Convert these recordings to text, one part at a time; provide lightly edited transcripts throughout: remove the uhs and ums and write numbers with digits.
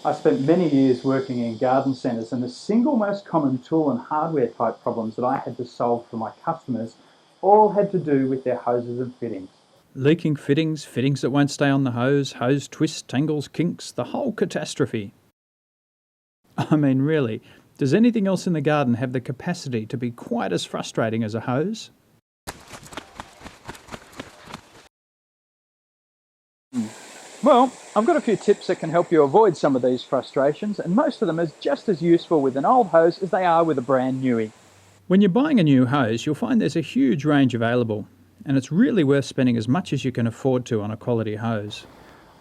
I spent many years working in garden centres, and the single most common tool and hardware type problems that I had to solve for my customers all had to do with their hoses and fittings. Leaking fittings, fittings that won't stay on the hose, hose twists, tangles, kinks, the whole catastrophe. I mean, really, does anything else in the garden have the capacity to be quite as frustrating as a hose? Well, I've got a few tips that can help you avoid some of these frustrations, and most of them are just as useful with an old hose as they are with a brand newie. When you're buying a new hose, you'll find there's a huge range available, and it's really worth spending as much as you can afford to on a quality hose.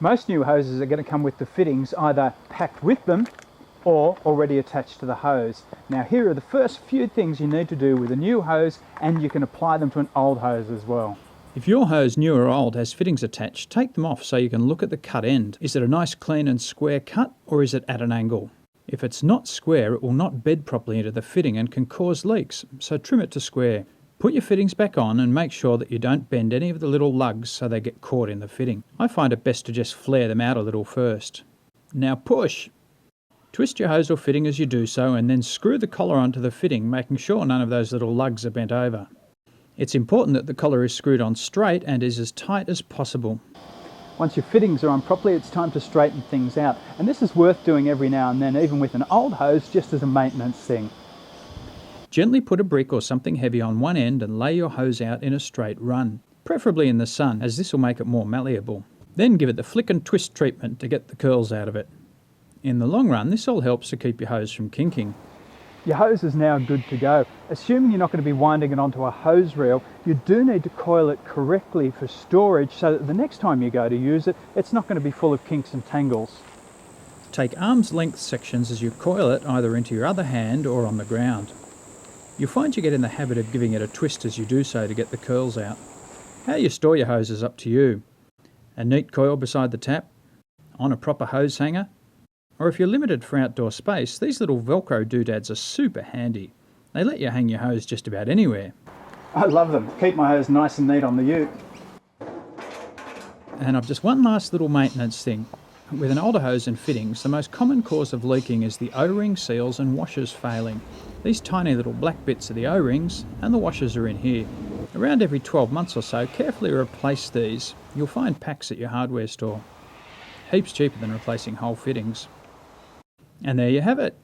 Most new hoses are going to come with the fittings either packed with them or already attached to the hose. Now here are the first few things you need to do with a new hose, and you can apply them to an old hose as well. If your hose, new or old, has fittings attached, take them off so you can look at the cut end. Is it a nice clean and square cut, or is it at an angle? If it's not square, it will not bed properly into the fitting and can cause leaks, so trim it to square. Put your fittings back on and make sure that you don't bend any of the little lugs so they get caught in the fitting. I find it best to just flare them out a little first. Now push! Twist your hose or fitting as you do so, and then screw the collar onto the fitting, making sure none of those little lugs are bent over. It's important that the collar is screwed on straight and is as tight as possible. Once your fittings are on properly, it's time to straighten things out, and this is worth doing every now and then, even with an old hose, just as a maintenance thing. Gently put a brick or something heavy on one end and lay your hose out in a straight run, preferably in the sun, as this will make it more malleable. Then give it the flick and twist treatment to get the curls out of it. In the long run, this all helps to keep your hose from kinking. Your hose is now good to go. Assuming you're not going to be winding it onto a hose reel, you do need to coil it correctly for storage so that the next time you go to use it, it's not going to be full of kinks and tangles. Take arm's length sections as you coil it either into your other hand or on the ground. You'll find you get in the habit of giving it a twist as you do so to get the curls out. How you store your hose is up to you. A neat coil beside the tap, on a proper hose hanger, or if you're limited for outdoor space, these little Velcro doodads are super handy. They let you hang your hose just about anywhere. I love them. Keep my hose nice and neat on the ute. And I've just one last little maintenance thing. With an older hose and fittings, the most common cause of leaking is the O-ring seals and washers failing. These tiny little black bits are the O-rings, and the washers are in here. Around every 12 months or so, carefully replace these. You'll find packs at your hardware store. Heaps cheaper than replacing whole fittings. And there you have it.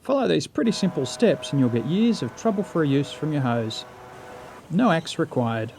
Follow these pretty simple steps and you'll get years of trouble-free use from your hose. No axe required.